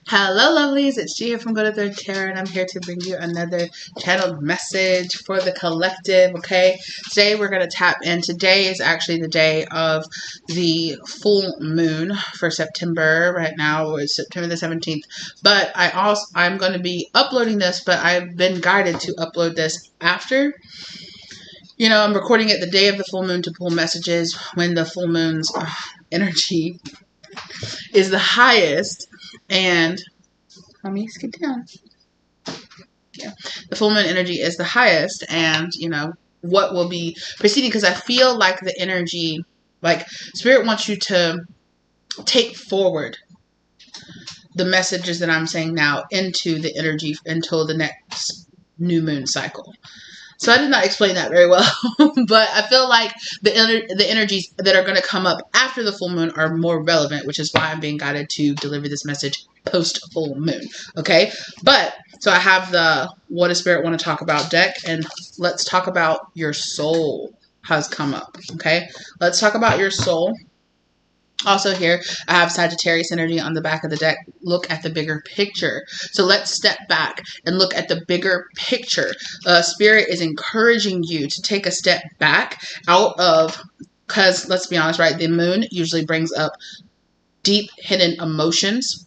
Hello, lovelies. It's Gia from Go to Third Tarot, and I'm here to bring you another channeled message for the collective. Okay, today we're going to tap in. Today is actually the day of the full moon for September. Right now it's September the 17th, but I'm going to be uploading this, but I've been guided to upload this after. You know, I'm recording it the day of the full moon to pull messages when the full moon's energy is the highest. And let me get down. Yeah, the full moon energy is the highest, and you know what will be proceeding, because I feel like the energy, like Spirit wants you to take forward the messages that I'm saying now into the energy until the next new moon cycle. So I did not explain that very well, but I feel like the energies that are going to come up after the full moon are more relevant, which is why I'm being guided to deliver this message post full moon. Okay, but so I have the What Does Spirit Want to Talk About deck, and let's talk about your soul has come up. Okay, let's talk about your soul. Also here, I have Sagittarius energy on the back of the deck. Look at the bigger picture. So let's step back and look at the bigger picture. Spirit is encouraging you to take a step back out of, because let's be honest, right? The moon usually brings up deep hidden emotions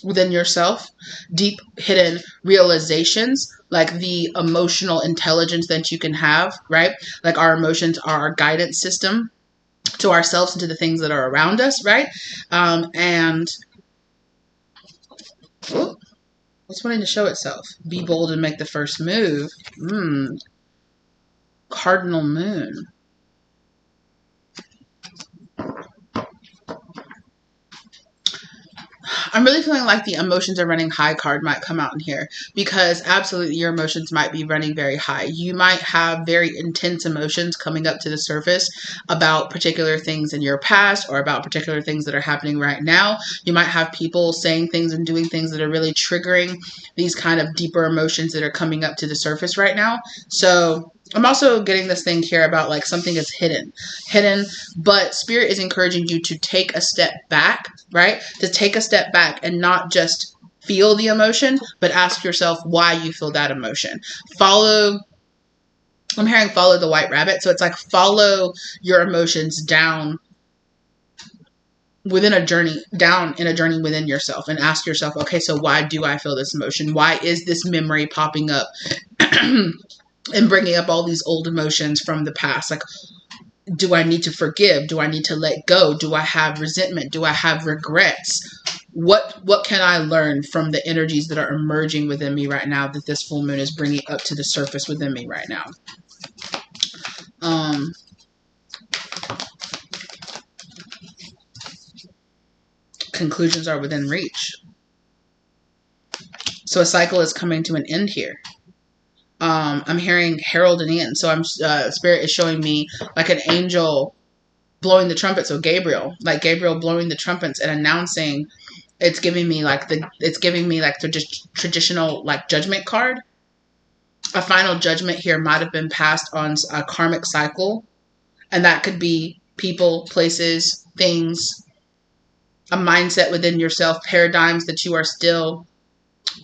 within yourself, deep hidden realizations, like the emotional intelligence that you can have, right? Like our emotions are our guidance system to ourselves and to the things that are around us, right? And what's wanting to show itself? Be bold and make the first move. Cardinal moon. I'm really feeling like the emotions are running high card might come out in here, because absolutely your emotions might be running very high. You might have very intense emotions coming up to the surface about particular things in your past or about particular things that are happening right now. You might have people saying things and doing things that are really triggering these kind of deeper emotions that are coming up to the surface right now. So I'm also getting this thing here about like something is hidden, but Spirit is encouraging you to take a step back, right? To take a step back and not just feel the emotion, but ask yourself why you feel that emotion. I'm hearing follow the white rabbit. So it's like follow your emotions down within a journey, down in a journey within yourself, and ask yourself, okay, so why do I feel this emotion? Why is this memory popping up? And bringing up all these old emotions from the past. Like, do I need to forgive? Do I need to let go? Do I have resentment? Do I have regrets? What can I learn from the energies that are emerging within me right now that this full moon is bringing up to the surface within me right now? Conclusions are within reach. So a cycle is coming to an end here. I'm hearing herald and end. So Spirit is showing me like an angel blowing the trumpet. So Gabriel blowing the trumpets and announcing. It's giving me like the traditional like judgment card. A final judgment here might have been passed on a karmic cycle, and that could be people, places, things, a mindset within yourself, paradigms that you are still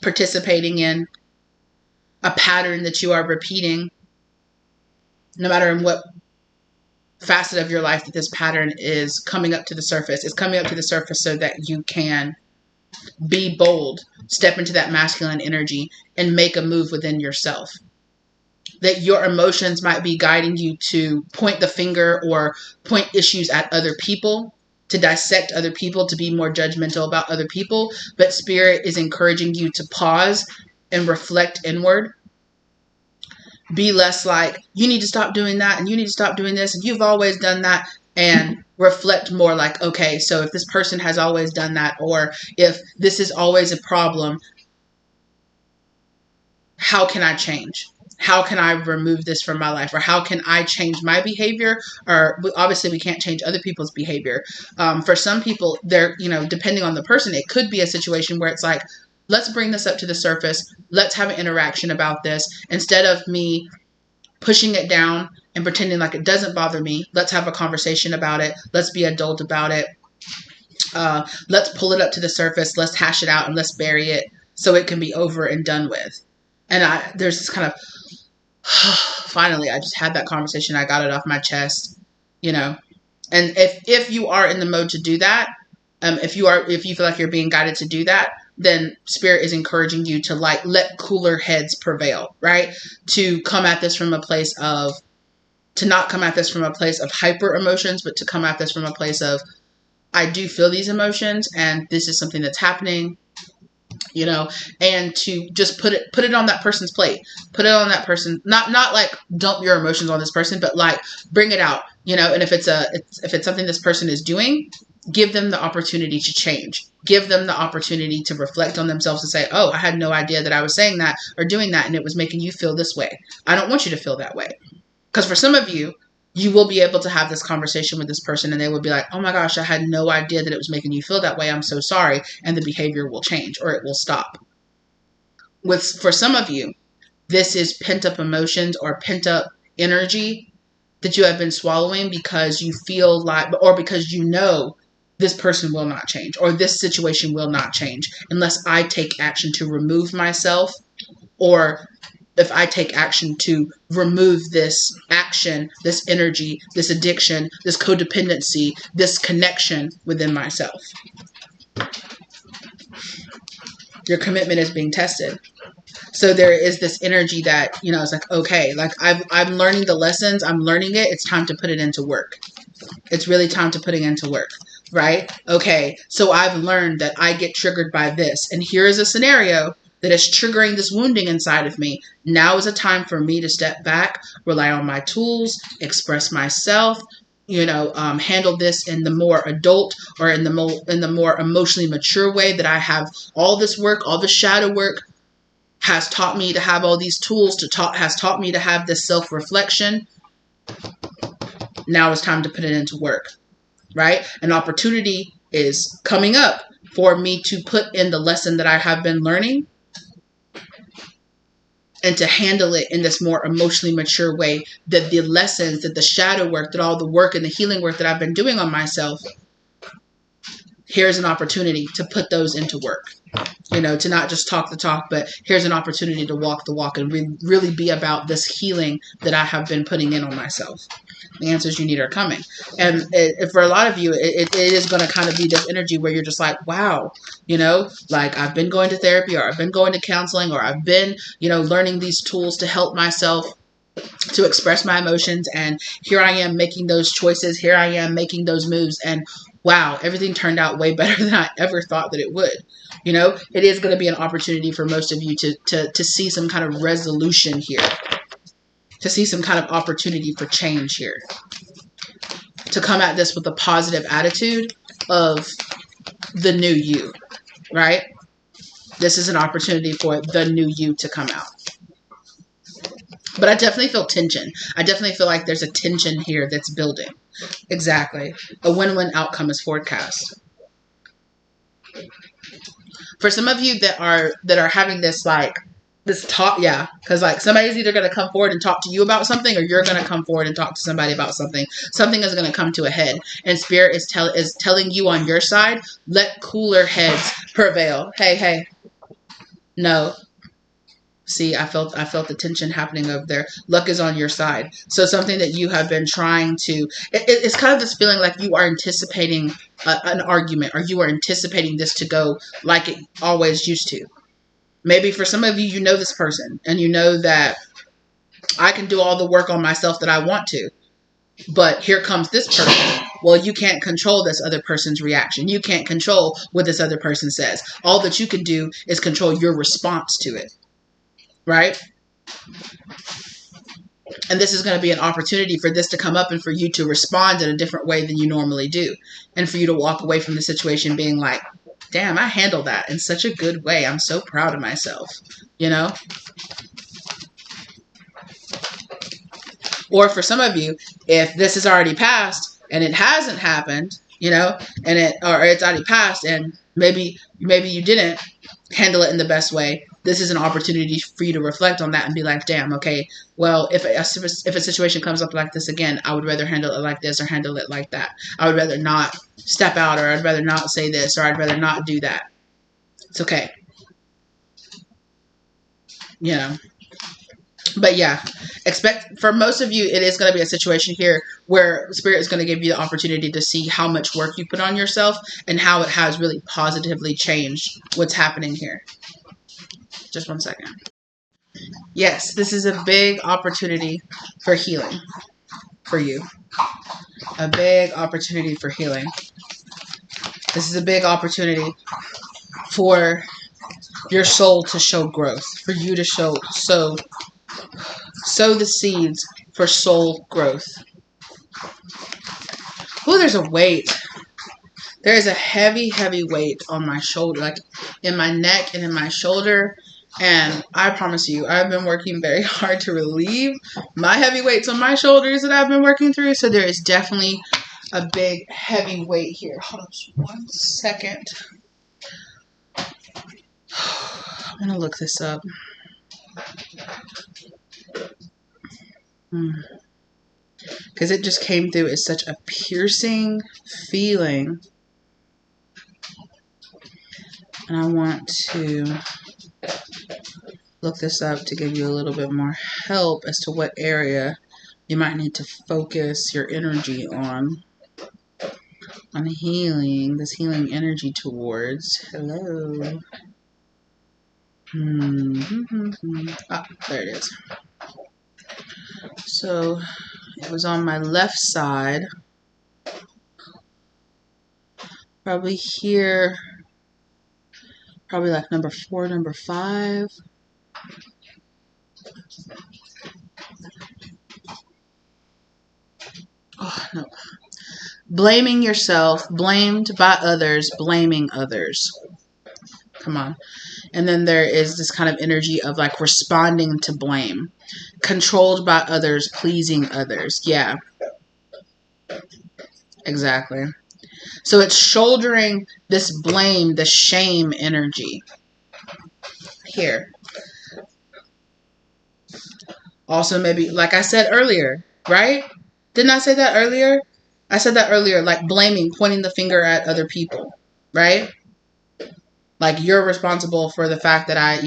participating in, a pattern that you are repeating, no matter in what facet of your life that this pattern is coming up to the surface. It's coming up to the surface so that you can be bold, step into that masculine energy, and make a move within yourself. That your emotions might be guiding you to point the finger or point issues at other people, to dissect other people, to be more judgmental about other people. But Spirit is encouraging you to pause and reflect inward. Be less like, you need to stop doing that, and you need to stop doing this, and you've always done that, and reflect more like, okay, so if this person has always done that, or if this is always a problem, how can I change? How can I remove this from my life? Or how can I change my behavior? Or obviously we can't change other people's behavior. For some people, they're, depending on the person, it could be a situation where it's like, let's bring this up to the surface. Let's have an interaction about this. Instead of me pushing it down and pretending like it doesn't bother me, let's have a conversation about it. Let's be adult about it. Let's pull it up to the surface. Let's hash it out and let's bury it so it can be over and done with. And there's this kind of, finally, I just had that conversation. I got it off my chest, you know. And if you are in the mode to do that, if you feel like you're being guided to do that, then Spirit is encouraging you to like let cooler heads prevail, right? To come at this from a place of, to not come at this from a place of hyper emotions, but to come at this from a place of, I do feel these emotions and this is something that's happening, you know, and to just put it on that person's plate, put it on that person, not like dump your emotions on this person, but like bring it out, you know. And if it's something this person is doing, give them the opportunity to change, give them the opportunity to reflect on themselves and say, oh, I had no idea that I was saying that or doing that and it was making you feel this way. I don't want you to feel that way. Because for some of you, you will be able to have this conversation with this person and they will be like, oh my gosh, I had no idea that it was making you feel that way. I'm so sorry. And the behavior will change or it will stop. For some of you, this is pent up emotions or pent up energy that you have been swallowing because you feel like, or because you know this person will not change or this situation will not change unless I take action to remove myself, or if I take action to remove this action, this energy, this addiction, this codependency, this connection within myself. Your commitment is being tested. So there is this energy that, you know, it's like, okay, like I'm learning the lessons. I'm learning it. It's time to put it into work. It's really time to put it into work, right? Okay, so I've learned that I get triggered by this. And here is a scenario that is triggering this wounding inside of me. Now is a time for me to step back, rely on my tools, express myself, you know, handle this in the more adult or in the more emotionally mature way that I have all this work, all the shadow work has taught me to have all these tools has taught me to have this self-reflection. Now it's time to put it into work, right? An opportunity is coming up for me to put in the lesson that I have been learning and to handle it in this more emotionally mature way, that the lessons, that the shadow work, that all the work and the healing work that I've been doing on myself, here's an opportunity to put those into work. You know, to not just talk the talk, but here's an opportunity to walk the walk and really be about this healing that I have been putting in on myself. The answers you need are coming. And for a lot of you, it is going to kind of be this energy where you're just like, wow, you know, like I've been going to therapy or I've been going to counseling or I've been, you know, learning these tools to help myself to express my emotions. And here I am making those choices. Here I am making those moves. And wow, everything turned out way better than I ever thought that it would. You know, it is going to be an opportunity for most of you to see some kind of resolution here, to see some kind of opportunity for change here, to come at this with a positive attitude of the new you, right? This is an opportunity for the new you to come out. But I definitely feel tension. I definitely feel like there's a tension here that's building. Exactly. A win-win outcome is forecast. For some of you that are having this like this talk, yeah, because like somebody's either going to come forward and talk to you about something, or you're going to come forward and talk to somebody about something. Something is going to come to a head, and Spirit is telling you on your side, let cooler heads prevail. Hey, no. See, I felt the tension happening over there. Luck is on your side. So something that you have been trying to, it's kind of this feeling like you are anticipating an argument, or you are anticipating this to go like it always used to. Maybe for some of you, you know this person and you know that I can do all the work on myself that I want to, but here comes this person. Well, you can't control this other person's reaction. You can't control what this other person says. All that you can do is control your response to it. Right? And this is going to be an opportunity for this to come up and for you to respond in a different way than you normally do. And for you to walk away from the situation being like, damn, I handled that in such a good way. I'm so proud of myself, you know? Or for some of you, if this has already passed and it hasn't happened, you know, and it's already passed and maybe you didn't handle it in the best way, this is an opportunity for you to reflect on that and be like, damn, okay, well, if a situation comes up like this again, I would rather handle it like this or handle it like that. I would rather not step out, or I'd rather not say this, or I'd rather not do that. It's okay. You know. But yeah, expect, for most of you, it is going to be a situation here where Spirit is going to give you the opportunity to see how much work you put on yourself and how it has really positively changed what's happening here. Just one second. Yes, this is a big opportunity for healing for you. A big opportunity for healing. This is a big opportunity for your soul to show growth, for you to sow the seeds for soul growth. Oh, there's a weight. There is a heavy, heavy weight on my shoulder, like in my neck and in my shoulder. And I promise you, I've been working very hard to relieve my heavy weights on my shoulders that I've been working through. So there is definitely a big, heavy weight here. Hold on just 1 second. I'm going to look this up. Because it just came through as such a piercing feeling. And I want to look this up to give you a little bit more help as to what area you might need to focus your energy on healing, this healing energy towards. Hello. Ah, there it is. So it was on my left side, probably here, probably like number 4, number 5. Oh, no. Blaming yourself, blamed by others, blaming others. Come on. And then there is this kind of energy of like responding to blame. Controlled by others, pleasing others. Yeah. Exactly. So it's shouldering this blame, the shame energy. Here. Also maybe, like I said earlier, right? Didn't I say that earlier? I said that earlier, like blaming, pointing the finger at other people, right? Like, you're responsible for the fact that I,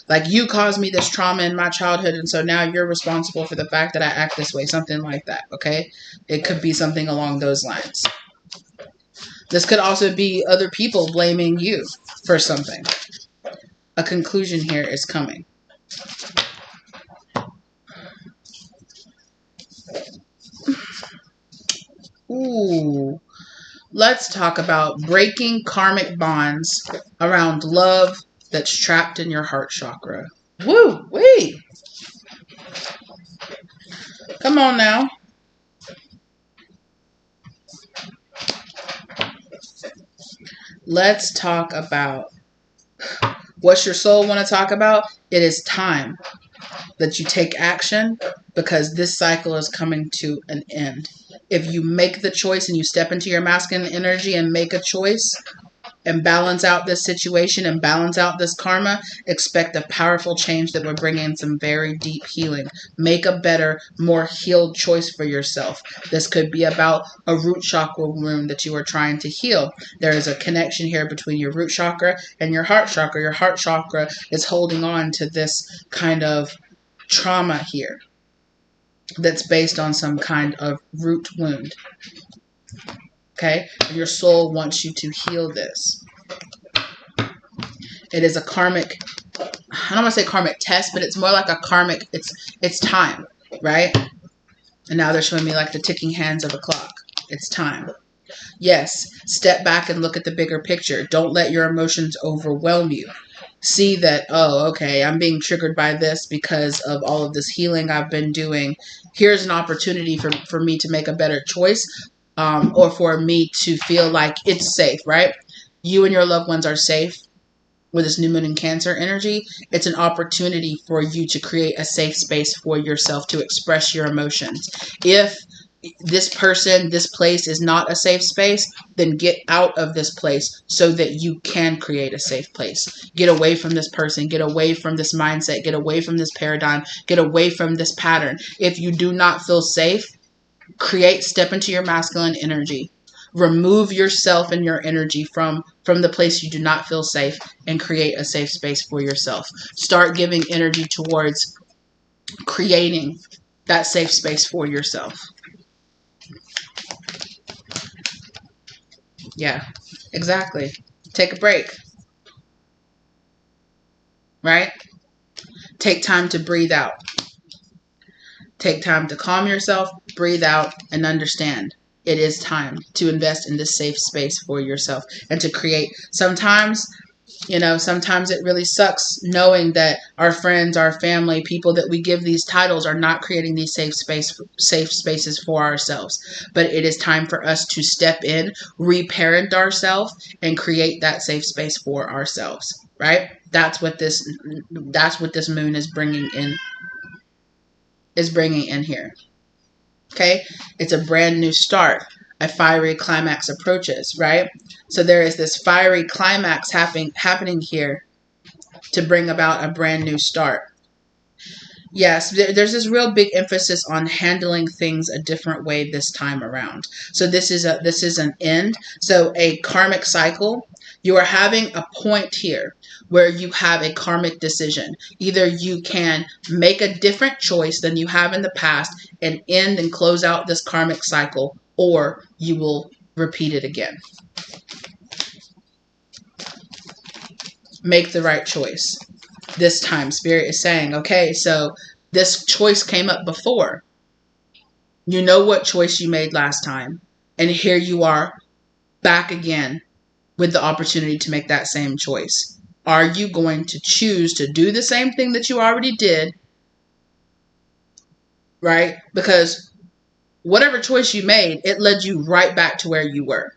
like, you caused me this trauma in my childhood, and so now you're responsible for the fact that I act this way. Something like that, okay? It could be something along those lines. This could also be other people blaming you for something. A conclusion here is coming. Ooh. Let's talk about breaking karmic bonds around love that's trapped in your heart chakra. Woo wee! Come on now. Let's talk about what's your soul want to talk about. It is time that you take action, because this cycle is coming to an end. If you make the choice and you step into your masculine energy and make a choice and balance out this situation and balance out this karma, expect a powerful change that will bring in some very deep healing. Make a better, more healed choice for yourself. This could be about a root chakra wound that you are trying to heal. There is a connection here between your root chakra and your heart chakra. Your heart chakra is holding on to this kind of trauma here that's based on some kind of root wound. Okay? And your soul wants you to heal this. It is a karmic, I don't want to say karmic test, but it's more like a karmic, it's time, right? And now they're showing me like the ticking hands of a clock. It's time. Yes, step back and look at the bigger picture. Don't let your emotions overwhelm you. See that, oh, okay, I'm being triggered by this because of all of this healing I've been doing. Here's an opportunity for me to make a better choice, or for me to feel like it's safe, right? You and your loved ones are safe with this new moon in Cancer energy. It's an opportunity for you to create a safe space for yourself to express your emotions. If this person, this place is not a safe space, then get out of this place so that you can create a safe place. Get away from this person, get away from this mindset, get away from this paradigm, get away from this pattern. If you do not feel safe, step into your masculine energy. Remove yourself and your energy from the place you do not feel safe and create a safe space for yourself. Start giving energy towards creating that safe space for yourself. Yeah, exactly. Take a break. Right? Take time to breathe out. Take time to calm yourself, breathe out, and understand it is time to invest in this safe space for yourself and to create. Sometimes it really sucks knowing that our friends, our family, people that we give these titles are not creating these safe spaces for ourselves. But it is time for us to step in, reparent ourselves, and create that safe space for ourselves. Right? That's what this moon is bringing in here. Okay? It's a brand new start. A fiery climax approaches, right? So there is this fiery climax happening here to bring about a brand new start. Yes, there's this real big emphasis on handling things a different way this time around. So this is an end. So a karmic cycle. You are having a point here where you have a karmic decision. Either you can make a different choice than you have in the past and end and close out this karmic cycle, or you will repeat it again. Make the right choice. This time, Spirit is saying, okay, so this choice came up before. You know what choice you made last time. And here you are back again with the opportunity to make that same choice. Are you going to choose to do the same thing that you already did? Right? Because whatever choice you made, it led you right back to where you were.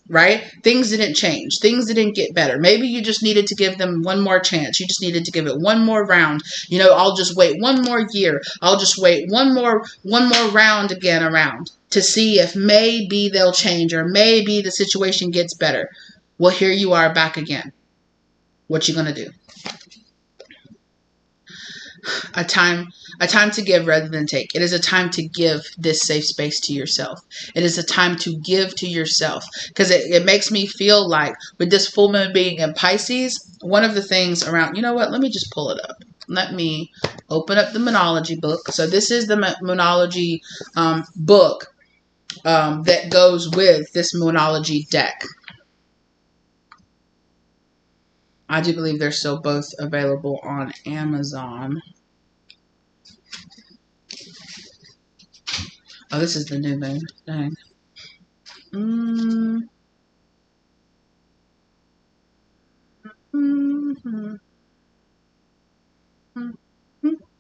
Right? Things didn't change. Things didn't get better. Maybe you just needed to give them one more chance. You just needed to give it one more round. I'll just wait one more year. I'll just wait one more round again around to see if maybe they'll change or maybe the situation gets better. Well, here you are back again. What you gonna do? A time to give rather than take. It is a time to give this safe space to yourself. It is a time to give to yourself. Because it makes me feel like with this full moon being in Pisces, one of the things around, you know what, let me just pull it up. Let me open up the Moonology book. So this is the Moonology book that goes with this Moonology deck. I do believe they're still both available on Amazon. Oh, this is the new moon. Dang.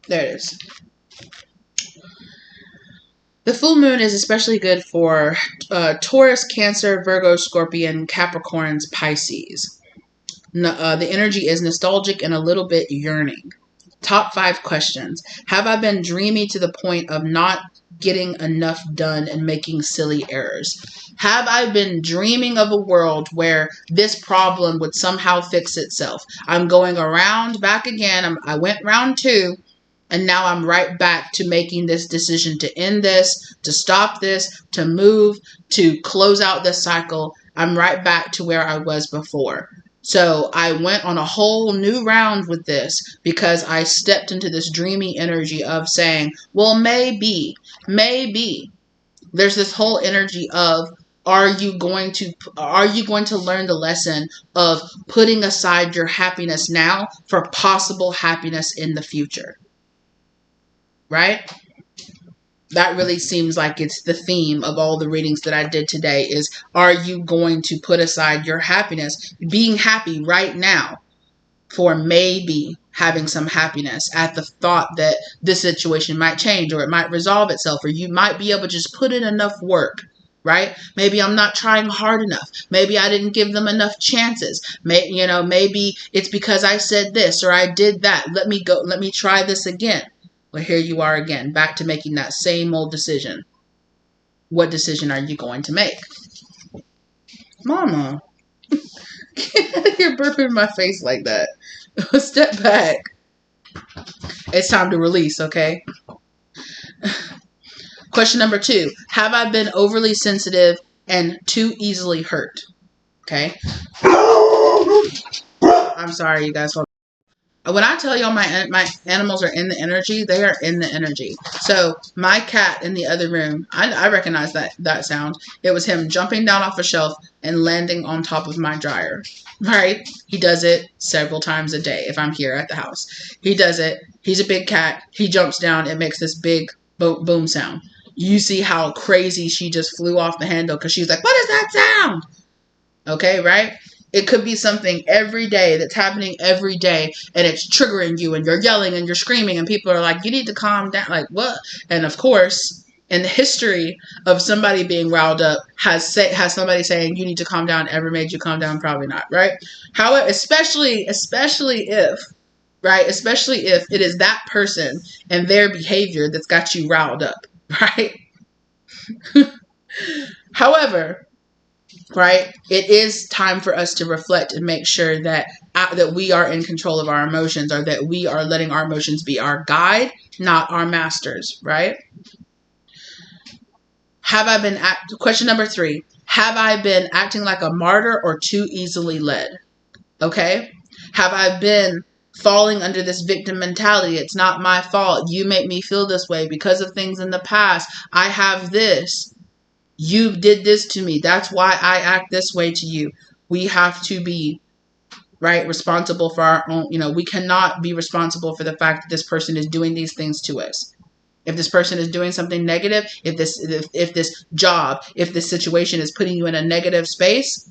There it is. The full moon is especially good for Taurus, Cancer, Virgo, Scorpion, Capricorns, Pisces. The energy is nostalgic and a little bit yearning. Top 5 questions. Have I been dreamy to the point of not getting enough done and making silly errors? Have I been dreaming of a world where this problem would somehow fix itself? I'm going around back again. I went round 2. And now I'm right back to making this decision to end this, to stop this, to move, to close out this cycle. I'm right back to where I was before. So I went on a whole new round with this because I stepped into this dreamy energy of saying, well, maybe. There's this whole energy of, are you going to learn the lesson of putting aside your happiness now for possible happiness in the future? Right? That really seems like it's the theme of all the readings that I did today is, are you going to put aside your happiness, being happy right now, for maybe having some happiness at the thought that this situation might change or it might resolve itself, or you might be able to just put in enough work, right? Maybe I'm not trying hard enough. Maybe I didn't give them enough chances. Maybe it's because I said this or I did that. Let me try this again. Well, here you are again, back to making that same old decision. What decision are you going to make? Mama, get out of here burping in my face like that. Step back. It's time to release, okay? Question number 2. Have I been overly sensitive and too easily hurt? Okay. I'm sorry, you guys. When I tell y'all my animals are in the energy, they are in the energy. So my cat in the other room, I recognize that sound. It was him jumping down off a shelf and landing on top of my dryer. Right? He does it several times a day if I'm here at the house. He does it. He's a big cat. He jumps down. It makes this big boom sound. You see how crazy she just flew off the handle because she's like, what is that sound? Okay, right? It could be something every day that's happening every day and it's triggering you and you're yelling and you're screaming and people are like, you need to calm down. Like, what? And of course, in the history of somebody being riled up, has somebody saying you need to calm down ever made you calm down? Probably not, right? However, especially if, right? Especially if it is that person and their behavior that's got you riled up, right? However, right, it is time for us to reflect and make sure that we are in control of our emotions, or that we are letting our emotions be our guide, not our masters, right? Question number 3, have I been acting like a martyr or too easily led? Okay? Have I been falling under this victim mentality? It's not my fault. You make me feel this way because of things in the past. I have this. You did this to me. That's why I act this way to you. We have to be, right, responsible for our own. We cannot be responsible for the fact that this person is doing these things to us. If this person is doing something negative, if this job, if this situation is putting you in a negative space,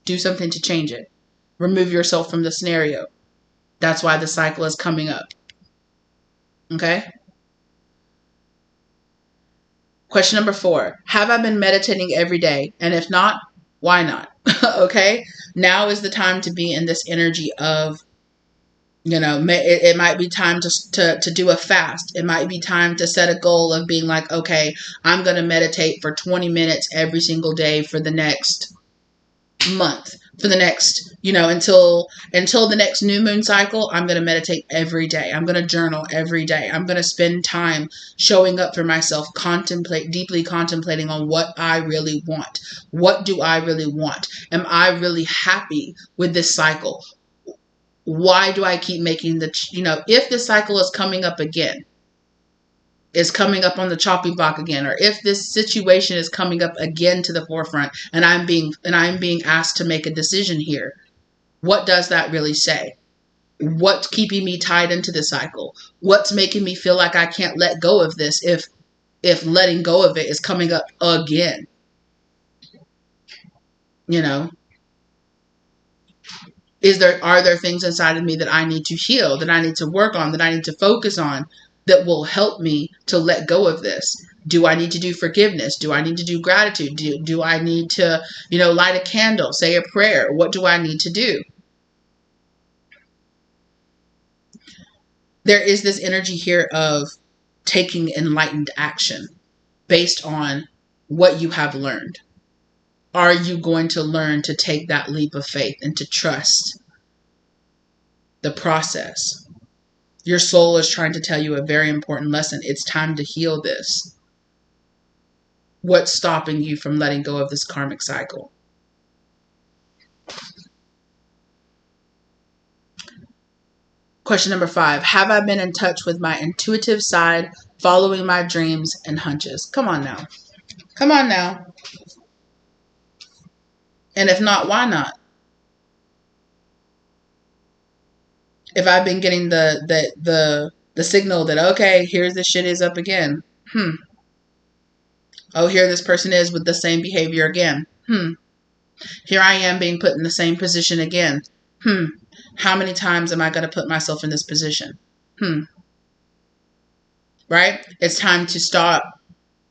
do something to change it. Remove yourself from the scenario. That's why the cycle is coming up. Okay? Question number 4, have I been meditating every day? And if not, why not? Okay? Now is the time to be in this energy of, it might be time to do a fast. It might be time to set a goal of being like, okay, I'm going to meditate for 20 minutes every single day for the next month. For the next, until the next new moon cycle, I'm going to meditate every day. I'm going to journal every day. I'm going to spend time showing up for myself, deeply contemplating on what I really want. What do I really want? Am I really happy with this cycle? Why do I keep making if the cycle is coming up again, is coming up on the chopping block again, or if this situation is coming up again to the forefront and I'm being asked to make a decision here, what does that really say? What's keeping me tied into the cycle? What's making me feel like I can't let go of this if letting go of it is coming up again? Are there things inside of me that I need to heal, that I need to work on, that I need to focus on, that will help me to let go of this? Do I need to do forgiveness? Do I need to do gratitude? Do I need to, light a candle, say a prayer? What do I need to do? There is this energy here of taking enlightened action based on what you have learned. Are you going to learn to take that leap of faith and to trust the process? Your soul is trying to tell you a very important lesson. It's time to heal this. What's stopping you from letting go of this karmic cycle? Question number 5. Have I been in touch with my intuitive side, following my dreams and hunches? Come on now. Come on now. And if not, why not? If I've been getting the signal that, okay, here's the shit is up again. Oh, here this person is with the same behavior again. Here I am being put in the same position again. How many times am I going to put myself in this position? Right? It's time to stop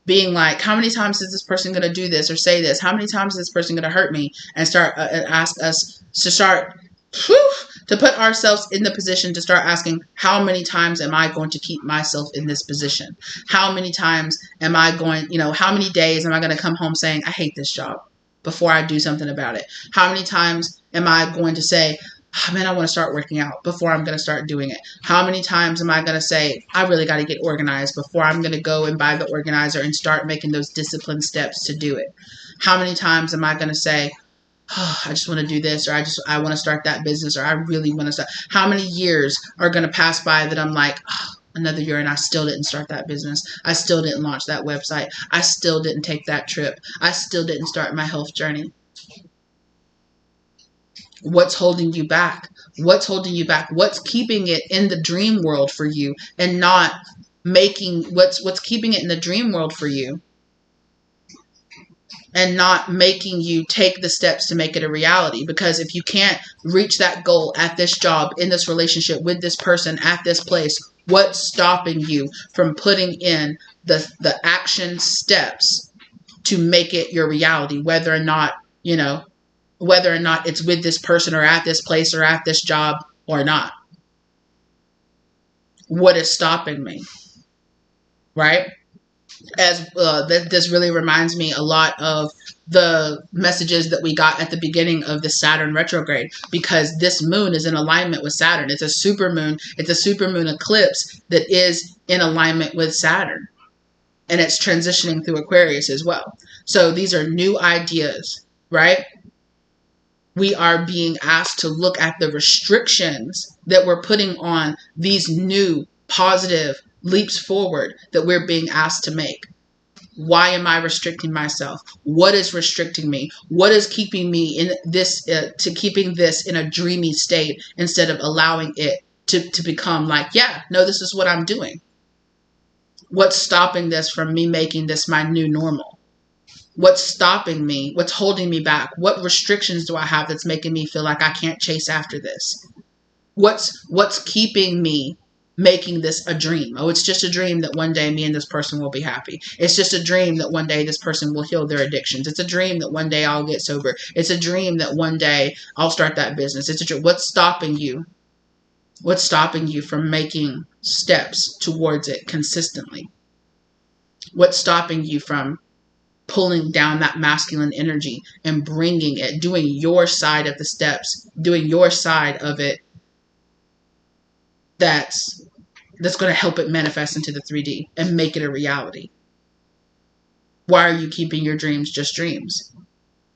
being like, how many times is this person going to do this or say this? How many times is this person going to hurt me? And start and ask us to start To put ourselves in the position to start asking, how many times am I going to keep myself in this position? How many times am I going, how many days am I going to come home saying, I hate this job before I do something about it? How many times am I going to say, oh, man, I want to start working out before I'm going to start doing it? How many times am I going to say, I really got to get organized before I'm going to go and buy the organizer and start making those disciplined steps to do it? How many times am I going to say, oh, I just want to do this, or I want to start that business, or I really want to start? How many years are going to pass by that I'm like, oh, another year and I still didn't start that business. I still didn't launch that website. I still didn't take that trip. I still didn't start my health journey. What's holding you back? What's holding you back? What's keeping it in the dream world for you and not making what's keeping it in the dream world for you and not making you take the steps to make it a reality? Because if you can't reach that goal at this job, in this relationship, with this person, at this place, what's stopping you from putting in the action steps to make it your reality, whether or not it's with this person or at this place or at this job or not? What is stopping me? Right? As this really reminds me a lot of the messages that we got at the beginning of the Saturn retrograde, because this moon is in alignment with Saturn. It's a super moon. It's a super moon eclipse that is in alignment with Saturn, and it's transitioning through Aquarius as well. So these are new ideas, right? We are being asked to look at the restrictions that we're putting on these new positive leaps forward that we're being asked to make. Why am I restricting myself? What is restricting me? What is keeping me in this, keeping this in a dreamy state instead of allowing it to become like, yeah, no, this is what I'm doing. What's stopping this from me making this my new normal? What's stopping me? What's holding me back? What restrictions do I have that's making me feel like I can't chase after this? What's keeping me making this a dream? Oh, it's just a dream that one day me and this person will be happy. It's just a dream that one day this person will heal their addictions. It's a dream that one day I'll get sober. It's a dream that one day I'll start that business. It's a dream. What's stopping you? What's stopping you from making steps towards it consistently? What's stopping you from pulling down that masculine energy and bringing it, doing your side of the steps, doing your side of it that's going to help it manifest into the 3D and make it a reality? Why are you keeping your dreams just dreams?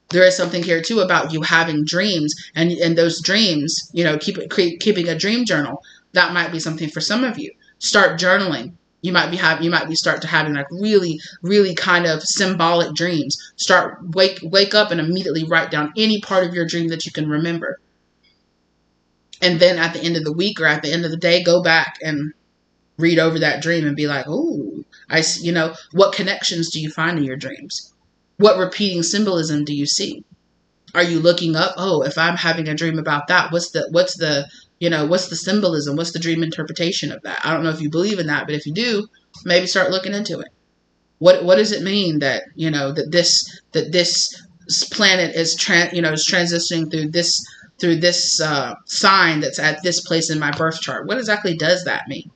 There is something here too about you having dreams, and those dreams, keeping a dream journal. That might be something for some of you. Start journaling. You might be start to having like really, really kind of symbolic dreams. Wake up and immediately write down any part of your dream that you can remember. And then at the end of the week or at the end of the day, go back and read over that dream and be like, "Ooh, what connections do you find in your dreams? What repeating symbolism do you see? Are you looking up, oh, if I'm having a dream about that, what's the symbolism? What's the dream interpretation of that? I don't know if you believe in that, but if you do, maybe start looking into it. What does it mean that, that this planet is transitioning through this sign that's at this place in my birth chart? What exactly does that mean?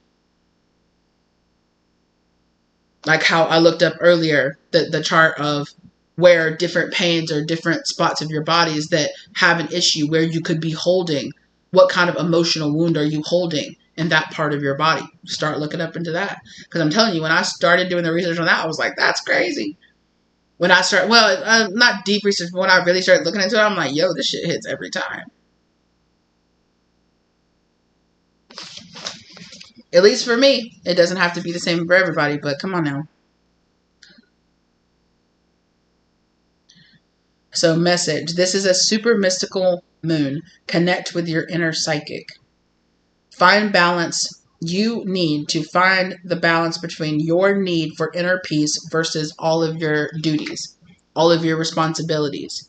Like how I looked up earlier the chart of where different pains or different spots of your bodies that have an issue, where you could be holding, what kind of emotional wound are you holding in that part of your body? Start looking up into that. Because I'm telling you, when I started doing the research on that, I was like, that's crazy. When I started, not deep research, but when I really started looking into it, I'm like, yo, this shit hits every time. At least for me. It doesn't have to be the same for everybody, but come on now. So message. This is a super mystical moon. Connect with your inner psychic. Find balance. You need to find the balance between your need for inner peace versus all of your duties, all of your responsibilities.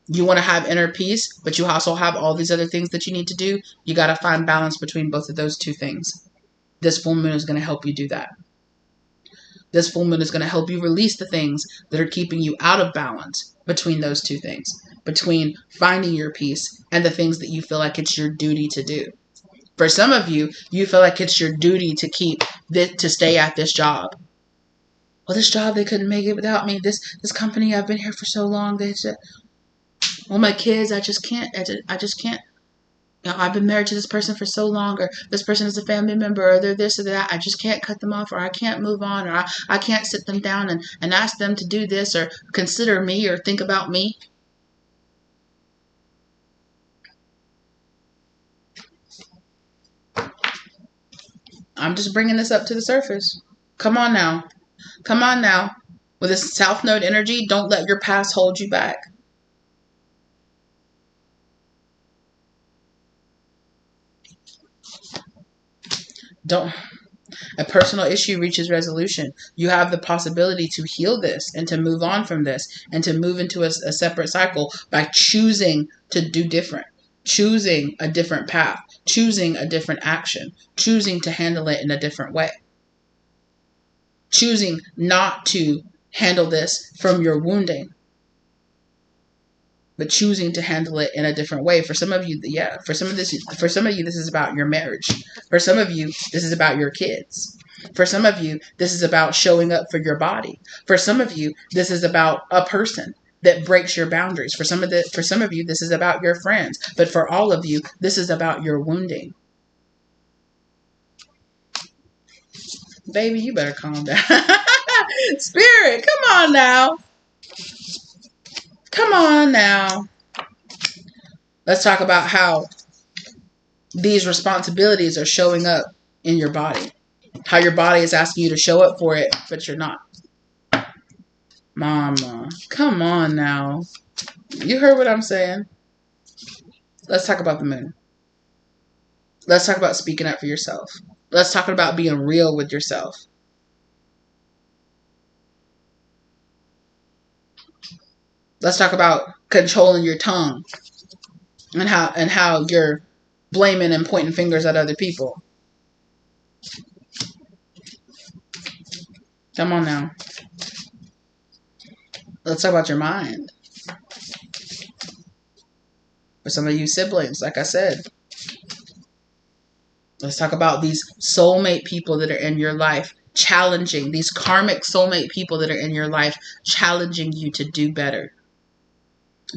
You want to have inner peace, but you also have all these other things that you need to do. You got to find balance between both of those two things. This full moon is going to help you do that. This full moon is going to help you release the things that are keeping you out of balance between those two things, between finding your peace and the things that you feel like it's your duty to do. For some of you, you feel like it's your duty to to stay at this job. Well, this job, they couldn't make it without me. This company, I've been here for so long. They said, well, my kids, I just can't. I just can't. You know, I've been married to this person for so long, or this person is a family member, or they're this or that. I just can't cut them off, or I can't move on, or I can't sit them down and ask them to do this, or consider me, or think about me. I'm just bringing this up to the surface. Come on now. Come on now. With this South Node energy, don't let your past hold you back. A personal issue reaches resolution. You have the possibility to heal this and to move on from this and to move into a separate cycle by choosing to do different, choosing a different path, choosing a different action, choosing to handle it in a different way, choosing not to handle this from your wounding, but choosing to handle it in a different way. For some of you, yeah, for some of you, this is about your marriage. For some of you, this is about your kids. For some of you, this is about showing up for your body. For some of you, this is about a person that breaks your boundaries. For some of you, this is about your friends. But for all of you, this is about your wounding. Baby, you better calm down. Spirit, come on now. Come on now. Let's talk about how these responsibilities are showing up in your body. How your body is asking you to show up for it, but you're not. Mama, come on now. You heard what I'm saying. Let's talk about the moon. Let's talk about speaking up for yourself. Let's talk about being real with yourself. Let's talk about controlling your tongue and how you're blaming and pointing fingers at other people. Come on now. Let's talk about your mind. For some of you siblings, like I said, let's talk about these soulmate people that are in your life, challenging, these karmic soulmate people that are in your life, challenging you to do better.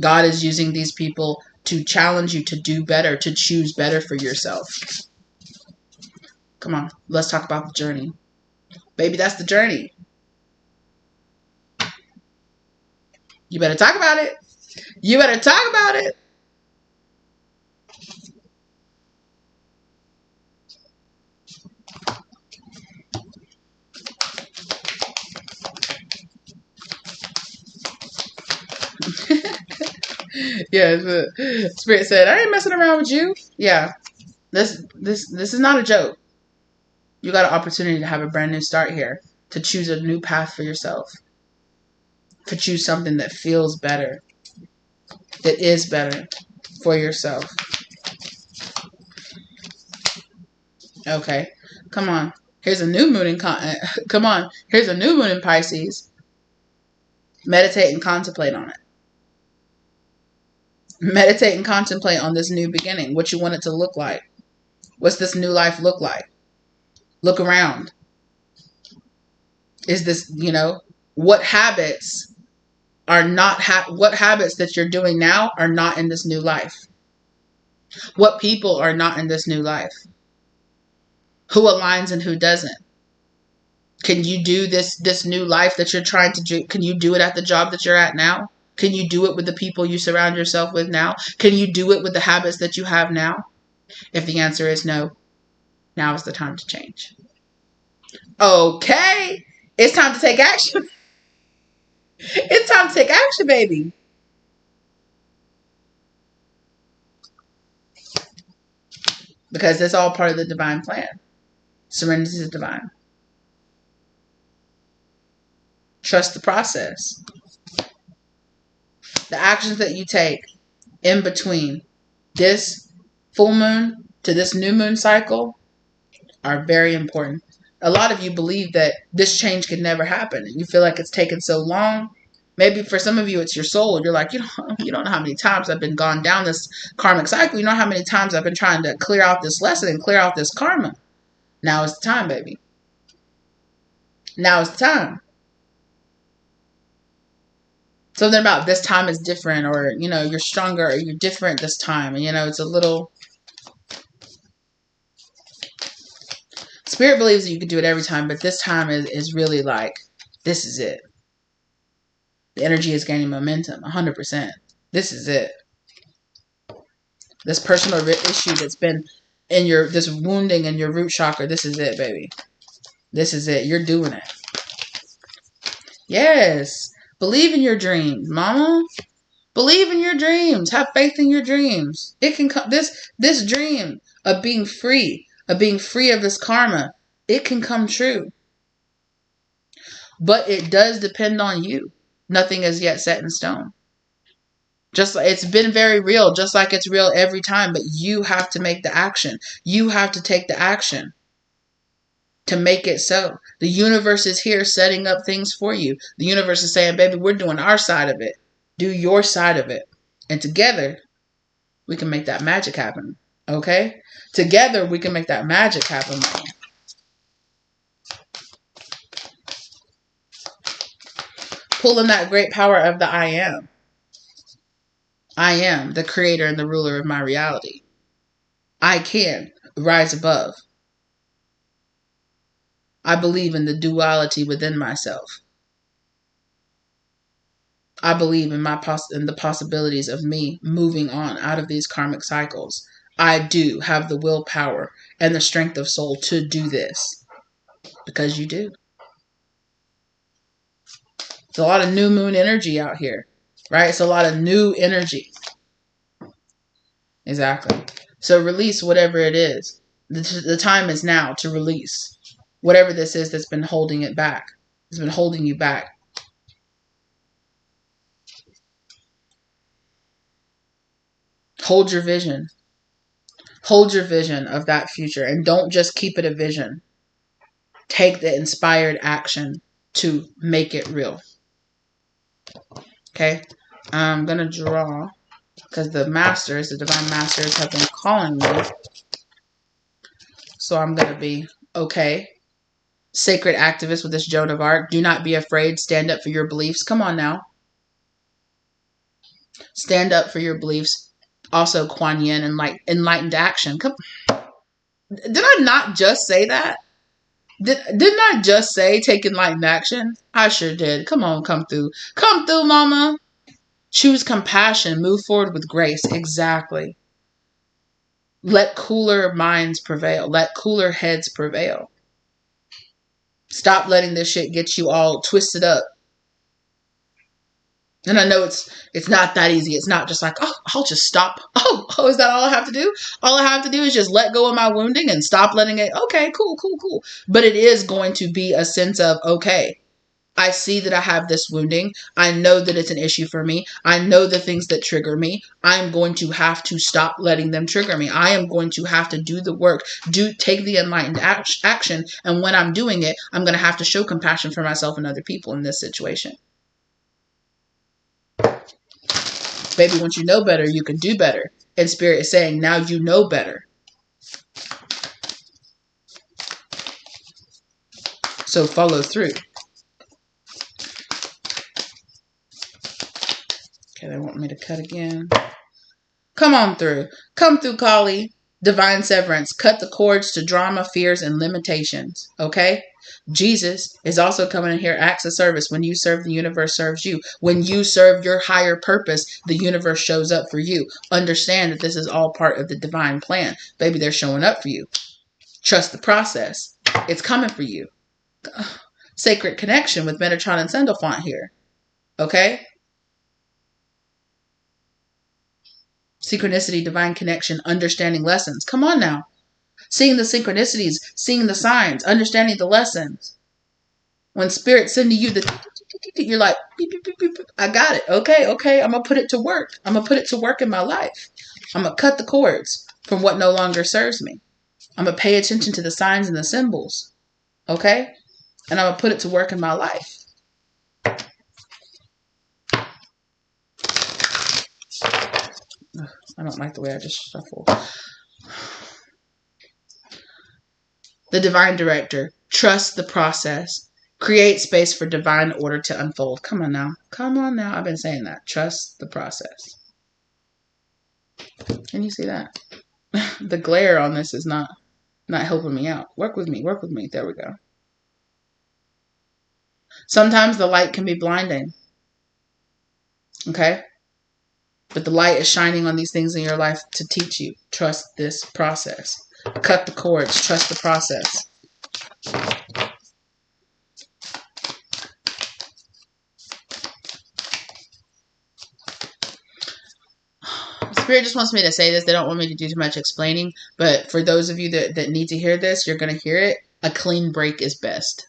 God is using these people to challenge you to do better, to choose better for yourself. Come on, let's talk about the journey. Baby, that's the journey. You better talk about it. You better talk about it. Yeah, the Spirit said, I ain't messing around with you. Yeah, this is not a joke. You got an opportunity to have a brand new start here, to choose a new path for yourself, to choose something that feels better, that is better for yourself. Okay, come on. Here's a new moon in come on. Here's a new moon in Pisces. Meditate and contemplate on it. Meditate and contemplate on this new beginning, what you want it to look like. What's this new life look like? Look around. Is this, what habits are not, what habits that you're doing now are not in this new life? What people are not in this new life? Who aligns and who doesn't? Can you do this new life that you're trying to do? Can you do it at the job that you're at now? Can you do it with the people you surround yourself with now? Can you do it with the habits that you have now? If the answer is no, now is the time to change. Okay, it's time to take action. It's time to take action, baby. Because it's all part of the divine plan. Surrender to the divine. Trust the process. The actions that you take in between this full moon to this new moon cycle are very important. a lot of you believe that this change could never happen. You feel like it's taken so long. Maybe for some of you, it's your soul. You're like, you don't know how many times I've been gone down this karmic cycle. You know how many times I've been trying to clear out this lesson and clear out this karma. Now is the time, baby. Now is the time. Something about this time is different, or, you're stronger, or you're different this time. And, it's a little... Spirit believes that you can do it every time, but this time is really like, this is it. The energy is gaining momentum, 100%. This is it. This personal issue that's been in this wounding in your root chakra, this is it, baby. This is it. You're doing it. Yes. Believe in your dreams, mama. Believe in your dreams. Have faith in your dreams. It can come. This dream of being free of this karma, it can come true. But it does depend on you. Nothing is yet set in stone. Just like it's been very real, just like it's real every time, but you have to make the action. You have to take the action to make it so. The universe is here setting up things for you. The universe is saying, baby, we're doing our side of it. Do your side of it. And together, we can make that magic happen. Okay? Together, we can make that magic happen, man. Pulling that great power of the I am. I am the creator and the ruler of my reality. I can rise above. I believe in the duality within myself. I believe in the possibilities of me moving on out of these karmic cycles. I do have the willpower and the strength of soul to do this. Because you do. It's a lot of new moon energy out here. Right? It's a lot of new energy. Exactly. So release whatever it is. The time is now to release. Whatever this is that's been holding it back. It's been holding you back. Hold your vision. Hold your vision of that future. And don't just keep it a vision. Take the inspired action to make it real. Okay? I'm going to draw, because the masters, the divine masters have been calling me. So I'm going to be okay. Sacred activist with this Joan of Arc. Do not be afraid. Stand up for your beliefs. Come on now. Stand up for your beliefs. Also, Kuan Yin and enlightened action. Come. Did I not just say that? Didn't I just say take enlightened action? I sure did. Come on, come through. Come through, mama. Choose compassion. Move forward with grace. Exactly. Let cooler minds prevail. Let cooler heads prevail. Stop letting this shit get you all twisted up. And I know it's not that easy. It's not just like, oh, I'll just stop. Oh, is that all I have to do? All I have to do is just let go of my wounding and stop letting it. Okay, cool. But it is going to be a sense of, okay, I see that I have this wounding. I know that it's an issue for me. I know the things that trigger me. I'm going to have to stop letting them trigger me. I am going to have to do the work, take the enlightened action. And when I'm doing it, I'm going to have to show compassion for myself and other people in this situation. Baby, once you know better, you can do better. And Spirit is saying, now you know better. So follow through. Okay, they want me to cut again. Come on through. Come through, Kali. Divine severance. Cut the cords to drama, fears, and limitations. Okay? Jesus is also coming in here, acts of service. When you serve, the universe serves you. When you serve your higher purpose, the universe shows up for you. Understand that this is all part of the divine plan. Baby, they're showing up for you. Trust the process. It's coming for you. Sacred connection with Metatron and Sandalphon here. Okay? Synchronicity, divine connection, understanding lessons. Come on now. Seeing the synchronicities, seeing the signs, understanding the lessons. When Spirit's sending you you're like, beep, beep, beep, beep. I got it. Okay. I'm going to put it to work. I'm going to put it to work in my life. I'm going to cut the cords from what no longer serves me. I'm going to pay attention to the signs and the symbols. Okay? And I'm going to put it to work in my life. I don't like the way I just shuffle. The divine director. Trust the process. Create space for divine order to unfold. Come on now. Come on now. I've been saying that. Trust the process. Can you see that? The glare on this is not helping me out. Work with me. Work with me. There we go. Sometimes the light can be blinding. Okay? But the light is shining on these things in your life to teach you. Trust this process. Cut the cords. Trust the process. Spirit just wants me to say this. They don't want me to do too much explaining. But for those of you that need to hear this, you're going to hear it. A clean break is best.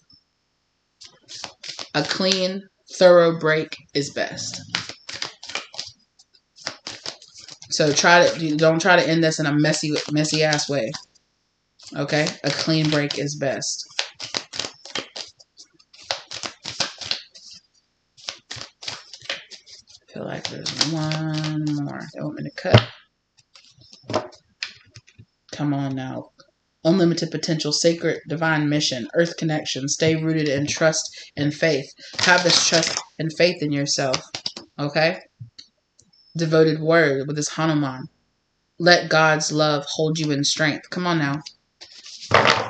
A clean, thorough break is best. So don't try to end this in a messy ass way. Okay? A clean break is best. I feel like there's one more. They want me to cut. Come on now. Unlimited potential, sacred, divine mission, earth connection. Stay rooted in trust and faith. Have this trust and faith in yourself. Okay? Devoted word with this Hanuman. Let God's love hold you in strength. Come on now.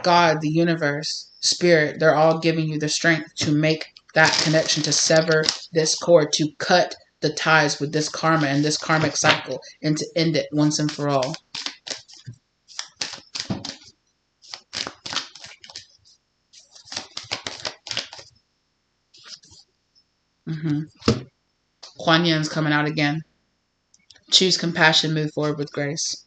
God, the universe, spirit, they're all giving you the strength to make that connection, to sever this cord, to cut the ties with this karma and this karmic cycle, and to end it once and for all. Kuan Yin's coming out again. Choose compassion, move forward with grace.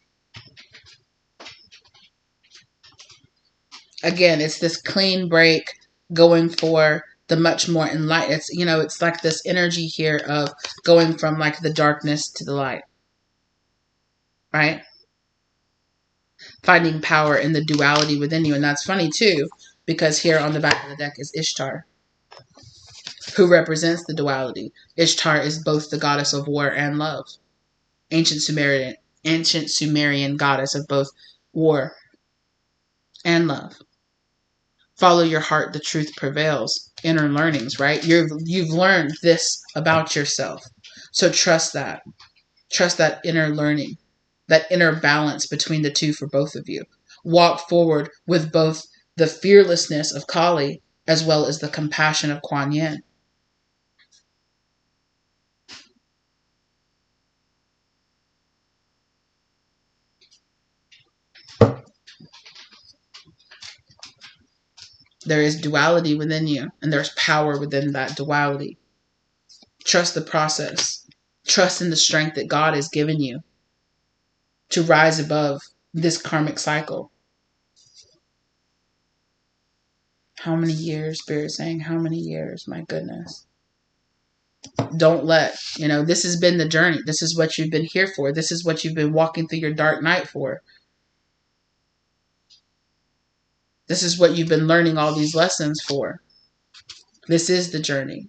Again, it's this clean break, going for the much more enlightened. It's, it's like this energy here of going from like the darkness to the light. Right? Finding power in the duality within you. And that's funny too, because here on the back of the deck is Ishtar, who represents the duality. Ishtar is both the goddess of war and love. Ancient Sumerian goddess of both war and love. Follow your heart, the truth prevails. Inner learnings, right? You've learned this about yourself. So trust that. Trust that inner learning, that inner balance between the two for both of you. Walk forward with both the fearlessness of Kali as well as the compassion of Kuan Yin. There is duality within you, and there's power within that duality. Trust the process. Trust in the strength that God has given you to rise above this karmic cycle. How many years, Spirit saying? How many years? My goodness. Don't let, this has been the journey. This is what you've been here for. This is what you've been walking through your dark night for. This is what you've been learning all these lessons for. This is the journey.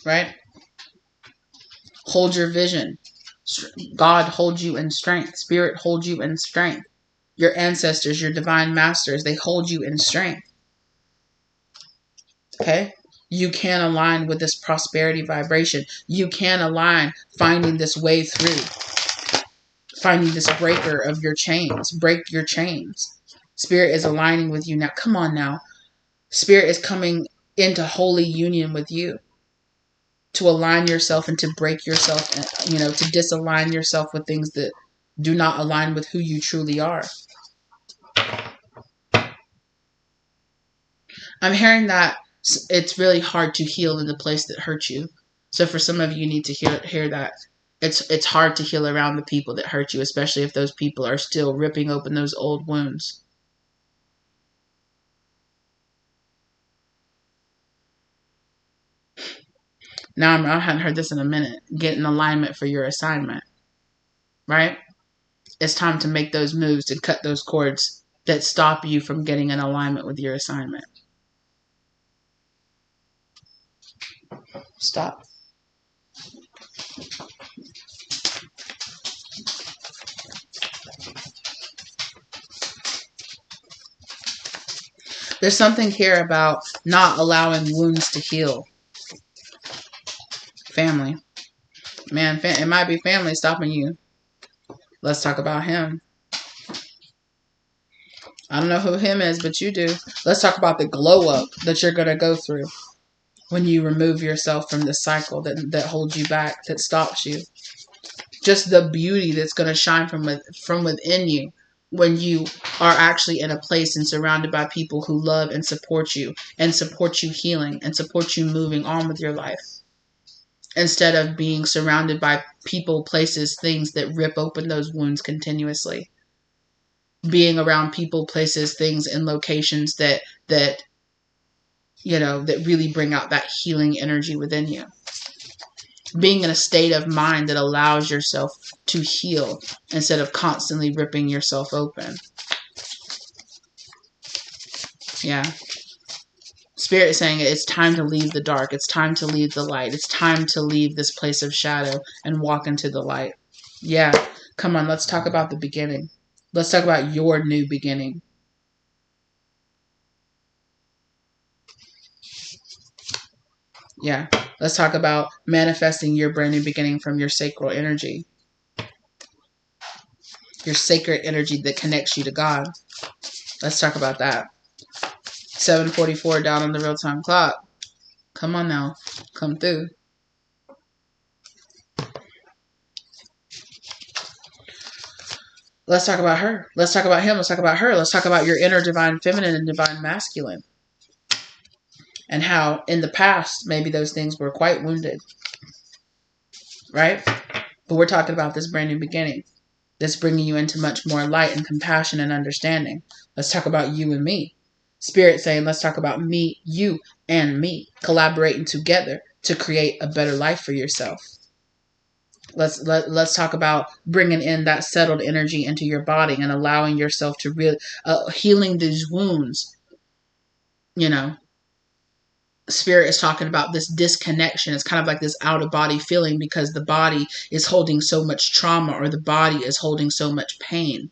Right? Hold your vision. God holds you in strength. Spirit holds you in strength. Your ancestors, your divine masters, they hold you in strength. Okay? You can align with this prosperity vibration. You can align finding this way through. Finding this breaker of your chains. Break your chains. Spirit is aligning with you now. Come on now. Spirit is coming into holy union with you. To align yourself and to break yourself, to disalign yourself with things that do not align with who you truly are. I'm hearing that it's really hard to heal in the place that hurt you. So for some of you, need to hear that. It's hard to heal around the people that hurt you, especially if those people are still ripping open those old wounds. Now, I hadn't heard this in a minute. Get in alignment for your assignment. Right? It's time to make those moves and cut those cords that stop you from getting in alignment with your assignment. Stop. There's something here about not allowing wounds to heal. Family. Man, it might be family stopping you. Let's talk about him. I don't know who him is, but you do. Let's talk about the glow up that you're going to go through when you remove yourself from the cycle that holds you back, that stops you. Just the beauty that's going to shine from within you when you are actually in a place and surrounded by people who love and support you healing and support you moving on with your life. Instead of being surrounded by people, places, things that rip open those wounds continuously. Being around people, places, things, and locations that really bring out that healing energy within you. Being in a state of mind that allows yourself to heal instead of constantly ripping yourself open. Yeah. Spirit is saying it's time to leave the dark. It's time to leave the light. It's time to leave this place of shadow and walk into the light. Yeah. Come on, let's talk about the beginning. Let's talk about your new beginning. Yeah. Let's talk about manifesting your brand new beginning from your sacral energy. Your sacred energy that connects you to God. Let's talk about that. 7:44 down on the real-time clock. Come on now. Come through. Let's talk about her. Let's talk about him. Let's talk about her. Let's talk about your inner divine feminine and divine masculine. And how in the past, maybe those things were quite wounded. Right? But we're talking about this brand new beginning. That's bringing you into much more light and compassion and understanding. Let's talk about you and me. Spirit saying, let's talk about me, you, and me. Collaborating together to create a better life for yourself. Let's talk about bringing in that settled energy into your body and allowing yourself to really healing these wounds. Spirit is talking about this disconnection. It's kind of like this out of body feeling because the body is holding so much trauma or the body is holding so much pain.